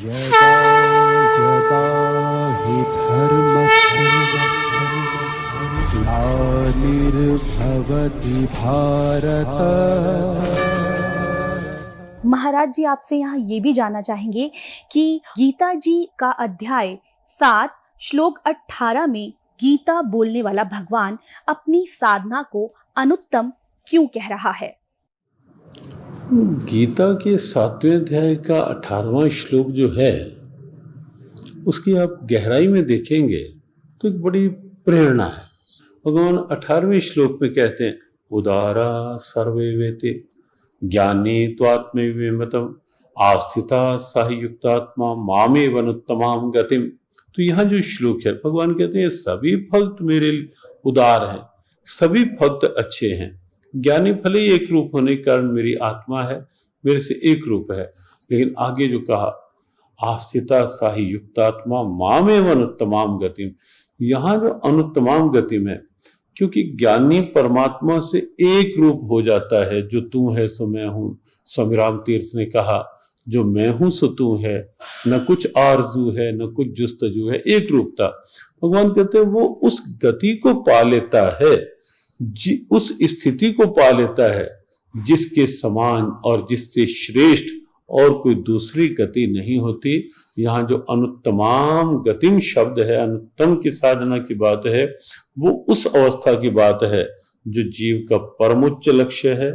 यदा यदा हि धर्मस्य ग्लानिर्भवति भारत। महाराज जी आपसे यहाँ ये भी जानना चाहेंगे कि गीता जी का अध्याय 7 श्लोक 18 में गीता बोलने वाला भगवान अपनी साधना को अनुत्तम क्यों कह रहा है? गीता के 7वें अध्याय का 18वां श्लोक जो है उसकी आप गहराई में देखेंगे तो एक बड़ी प्रेरणा है। भगवान 18वें श्लोक में कहते हैं, उदारा सर्वे वेते ज्ञानी त्वात्मविमतम आस्थिता सायुक्तात्मा मामे वनुत्तमाम गतिम। तो यहाँ जो श्लोक है भगवान कहते हैं सभी भक्त मेरे उदार हैं, सभी भक्त अच्छे हैं। ज्ञानी भले ही एक रूप होने के कारण मेरी आत्मा है, मेरे से एक रूप है, लेकिन आगे जो कहा आस्थिता साही युक्तात्मा मामेव अनुत्तमाम गतिम, यहाँ जो अनुत्तमाम गतिम है क्योंकि ज्ञानी परमात्मा से एक रूप हो जाता है। जो तू है सो मैं हूँ, स्वामी राम तीर्थ ने कहा जो मैं हूं सो तू है, न कुछ आरजू है न कुछ जुस्तजू है, एक रूपता। भगवान कहते हैं वो उस गति को पा लेता है, उस स्थिति को पा लेता है जिसके समान और जिससे श्रेष्ठ और कोई दूसरी गति नहीं होती। यहाँ जो अनुत्तमाम गतिम शब्द है, अनुत्तम की साधना की बात है, वो उस अवस्था की बात है जो जीव का परमोच्च लक्ष्य है,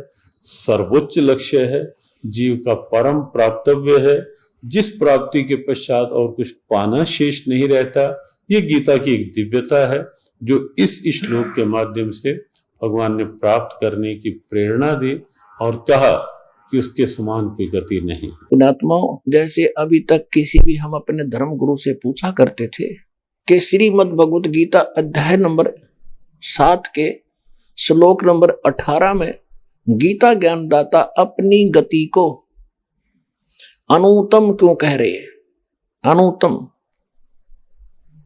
सर्वोच्च लक्ष्य है, जीव का परम प्राप्तव्य है, जिस प्राप्ति के पश्चात और कुछ पाना शेष नहीं रहता। ये गीता की एक दिव्यता है जो इस श्लोक के माध्यम से भगवान ने प्राप्त करने की प्रेरणा दी और कहा कि उसके समान कोई गति नहीं। पुण्यात्माओं, जैसे अभी तक किसी भी हम अपने धर्म गुरु से पूछा करते थे कि श्रीमद् भगवत गीता अध्याय नंबर 7 के श्लोक नंबर 18 में गीता ज्ञानदाता अपनी गति को अनुत्तम क्यों कह रहे हैं? अनुत्तम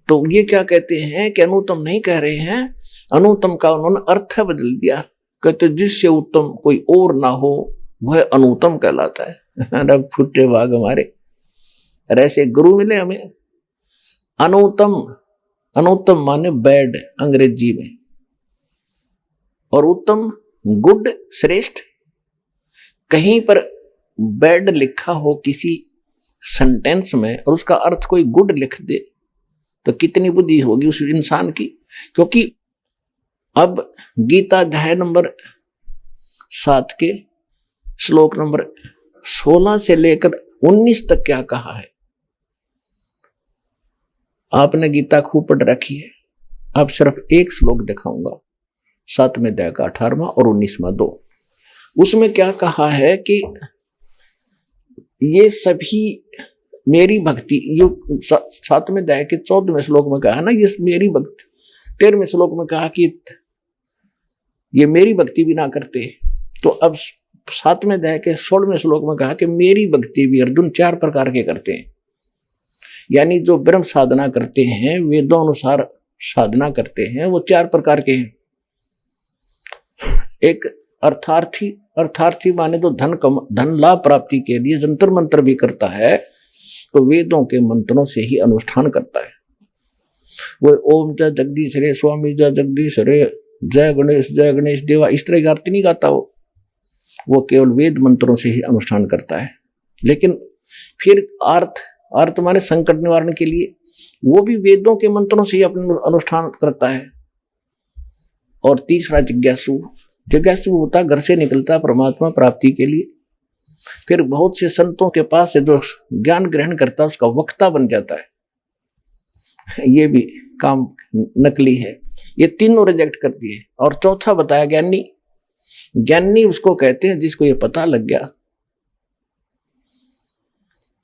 तो ये क्या कहते हैं कि अनुत्तम नहीं कह रहे हैं, अनुत्तम का उन्होंने अर्थ बदल दिया। कहते जिससे उत्तम कोई और ना हो वह अनुत्तम कहलाता है। रब फुटे भाग हमारे, ऐसे गुरु मिले हमें। अनुत्तम, अनुत्तम माने बैड अंग्रेजी में, और उत्तम गुड श्रेष्ठ। कहीं पर बैड लिखा हो किसी सेंटेंस में और उसका अर्थ कोई गुड लिख दे तो कितनी बुद्धि होगी उस इंसान की। क्योंकि अब गीता अध्याय नंबर 7 के श्लोक नंबर 16 से लेकर 19 तक क्या कहा है? आपने गीता खूब पढ़ रखी है, अब सिर्फ एक श्लोक दिखाऊंगा, 7वें अध्याय का 18वां और 19वां 2। उसमें क्या कहा है कि ये सभी मेरी भक्ति, यो 7वें अध्याय के 14वें श्लोक में कहा ना, ये मेरी भक्ति। 13वें श्लोक में कहा कि ये मेरी भक्ति भी ना करते, तो अब 7वें अध्याय के 16वें श्लोक में कहा कि मेरी भक्ति भी अर्जुन 4 प्रकार के करते हैं। यानी जो ब्रह्म साधना करते हैं, वेदों अनुसार साधना करते हैं, वो 4 प्रकार के हैं। एक अर्थार्थी, अर्थार्थी माने तो धन लाभ प्राप्ति के लिए जंतर मंत्र भी करता है, तो वेदों के मंत्रों से ही अनुष्ठान करता है। वो ओम जय जगदीश रे, स्वामी जय जगदीश रे, जय गणेश देवा, इस तरह की आरती नहीं गाता वो केवल वेद मंत्रों से ही अनुष्ठान करता है। लेकिन फिर अर्थ माने संकट निवारण के लिए, वो भी वेदों के मंत्रों से ही अपना अनुष्ठान करता है। और तीसरा जिज्ञासु होता, घर से निकलता परमात्मा प्राप्ति के लिए। फिर बहुत से संतों के पास से जो ज्ञान ग्रहण करता है उसका वक्ता बन जाता है। ये भी काम नकली है। ये तीनों रिजेक्ट कर दिए। और चौथा बताया ज्ञानी। ज्ञानी उसको कहते हैं जिसको ये पता लग गया,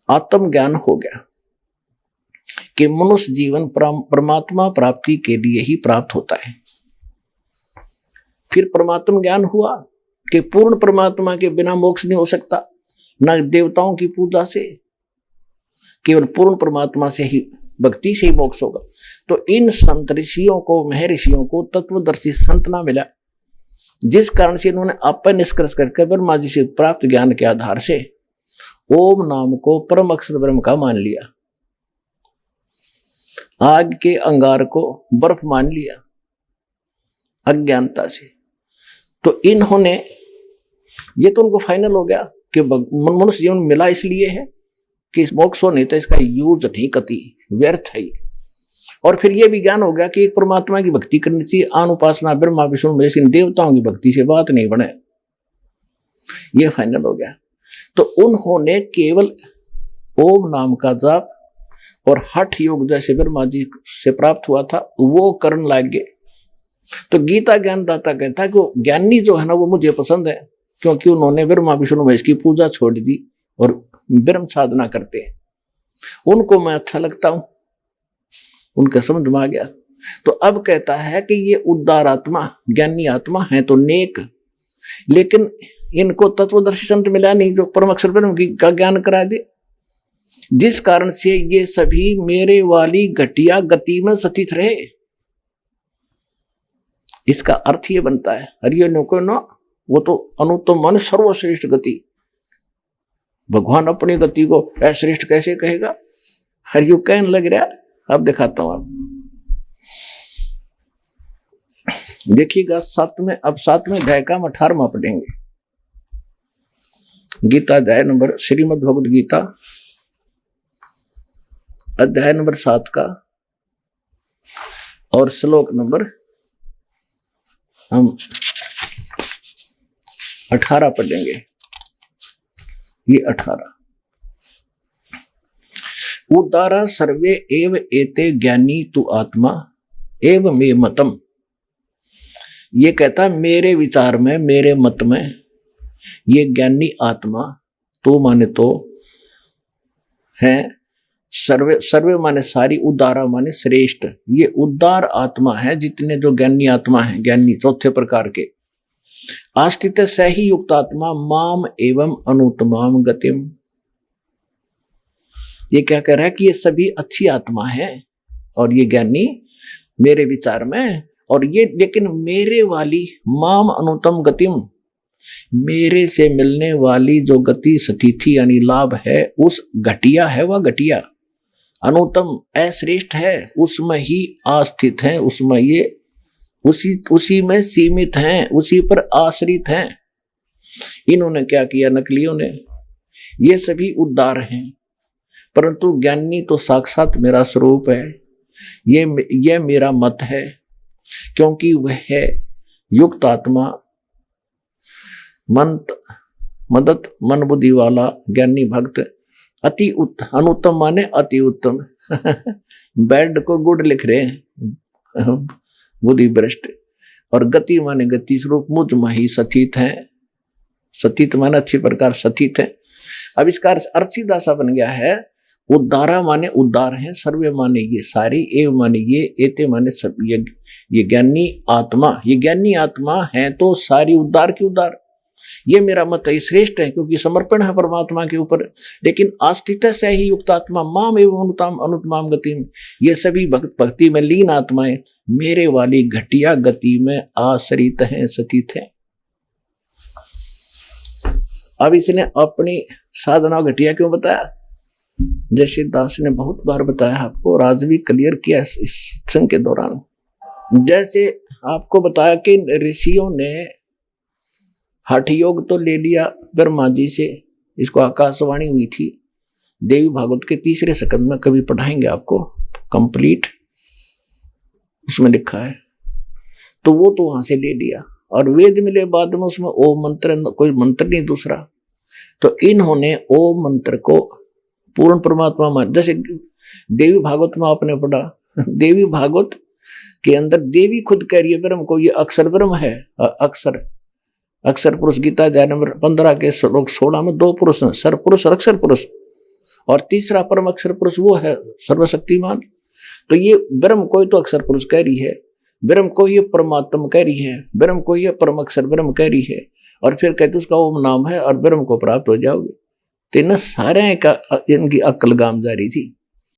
आत्म ज्ञान हो गया कि मनुष्य जीवन परमात्मा प्राप्ति के लिए ही प्राप्त होता है। फिर परमात्मा ज्ञान हुआ कि पूर्ण परमात्मा के बिना मोक्ष नहीं हो सकता, न देवताओं की पूजा से, केवल पूर्ण परमात्मा से ही, भक्ति से ही मोक्ष होगा। तो इन संत ऋषियों को, महर्षियों को तत्वदर्शी संत ना मिला, जिस कारण से इन्होंने अपन निष्कर्ष करके ब्रह्मा जी से प्राप्त ज्ञान के आधार से ओम नाम को परम अक्षर ब्रह्म का मान लिया, आग के अंगार को बर्फ मान लिया अज्ञानता से। तो इन्होंने, ये तो उनको फाइनल हो गया कि मनुष्य जीवन मिला इसलिए है कि मोक्ष हो, नहीं तो इसका यूज नहीं कति, व्यर्थ है। और फिर ये भी ज्ञान हो गया कि एक परमात्मा की भक्ति करनी चाहिए, आन उपासना ब्रह्मा विष्णु महेश इन देवताओं की भक्ति से बात नहीं बने, ये फाइनल हो गया। तो उन्होंने केवल ओम नाम का जाप और हठ योग जैसे ब्रह्मा जी से प्राप्त हुआ था वो करने लग गए। तो गीता ज्ञानदाता कहता है कि वो ज्ञानी जो है ना वो मुझे पसंद है, क्योंकि उन्होंने ब्रह्मा विष्णु महेश की पूजा छोड़ दी और ब्रह्म साधना करते हैं, उनको मैं अच्छा लगता हूं, उनका समझ में आ गया। तो अब कहता है कि ये उदार आत्मा ज्ञानी आत्मा है तो नेक, लेकिन इनको तत्वदर्शी संत मिला नहीं जो परम अक्षर ब्रह्म का ज्ञान करा दे, जिस कारण से ये सभी मेरे वाली घटिया गति में स्थित रहे। इसका अर्थ ये बनता है हरियो नको न, वो तो अनुत्तम मन सर्वश्रेष्ठ गति, भगवान अपनी गति को अश्रेष्ठ कैसे कहेगा, हरियो कहने लग रहा। अब दिखाता हूं आप देखिएगा सातवें अध्याय का 18वां पढ़ेंगे। गीता अध्याय नंबर, श्रीमद् भगवद गीता अध्याय नंबर 7 का और श्लोक नंबर हम 18 पढ़ेंगे। ये 18 उदारा सर्वे एव एते ज्ञानी तु आत्मा एव मे मतम। ये कहता मेरे विचार में, मेरे मत में ये ज्ञानी आत्मा तो माने तो है, सर्वे सर्वे माने सारी, उदारा माने श्रेष्ठ, ये उदार आत्मा है जितने जो ज्ञानी आत्मा है, ज्ञानी चौथे प्रकार के। आस्थित सही युक्त आत्मा माम एवं अनुत्तमाम गतिम। ये क्या कह रहा है कि ये सभी अच्छी आत्मा है और ये ज्ञानी मेरे विचार में, और ये लेकिन मेरे वाली माम अनुत्तम गतिम, मेरे से मिलने वाली जो गति स्थिति यानी लाभ है उस घटिया है, वह घटिया अनुत्तम अश्रेष्ठ है, उसमें ही आस्थित है, उसमें ये उसी में सीमित हैं, उसी पर आश्रित हैं। इन्होंने क्या किया नकलियों ने, ये सभी उद्धार हैं, परंतु ज्ञानी तो साक्षात मेरा स्वरूप है, ये मेरा मत है, क्योंकि वह है युक्त आत्मा मदत मन बुद्धि वाला ज्ञानी भक्त, अति अनुत्तम माने अति उत्तम बेड को गुड लिख रहे हैं बुद्धि भ्रष्ट, और गति माने गति स्वरूप मुझ में ही स्थित है, स्थित माने अच्छी प्रकार स्थित है। अब इसका अर्थ सीधा सा बन गया है, उद्धारा माने उद्धार है, सर्वे माने ये सारी, एव माने ये, एते माने सब, ये ज्ञानी आत्मा, ये ज्ञानी आत्मा है तो सारी उद्धार की उद्धार। ये मेरा मत है, श्रेष्ठ है क्योंकि समर्पण है परमात्मा के ऊपर। लेकिन आस्थित से ही युक्त आत्मा माम एवं अनुत्तमाम गति, ये सभी भक्ति में लीन आत्माएं मेरे वाली घटिया गति में आश्रित हैं, स्थित हैं। अब इसने अपनी साधना घटिया क्यों बताया? जैसे दास ने बहुत बार बताया आपको, और आज भी क्लियर किया इस सत्संग के दौरान। जैसे आपको बताया कि ऋषियों ने हठ योग तो ले लिया ब्रह्मा जी से, इसको आकाशवाणी हुई थी, देवी भागवत के 3रे स्कंद में कभी पढ़ाएंगे आपको कंप्लीट, उसमें लिखा है। तो वो तो वहां से ले लिया, और वेद मिले बाद में उसमें ओम मंत्र, कोई मंत्र नहीं दूसरा। तो इन्होंने ओम मंत्र को पूर्ण परमात्मा मान, जैसे देवी भागवत में आपने पढ़ा, देवी भागवत के अंदर देवी खुद कह रही है ब्रह्म को, ये अक्षर ब्रह्म है, अक्षर पुरुष। गीता अध्याय नंबर 15 के श्लोक 16 में 2 पुरुष हैं, सर पुरुष और अक्षर पुरुष, और तीसरा परम अक्षर पुरुष वो है सर्वशक्तिमान। तो ये ब्रह्म को ही तो अक्षर पुरुष कह रही है, ब्रह्म को ये परमात्मा कह रही है, ब्रह्म को ये परम अक्षर ब्रह्म कह रही है, और फिर कहते उसका ओम नाम है और ब्रह्म को प्राप्त हो जाओगे। तो इन सारे का इनकी अक्ल गाम जा रही थी।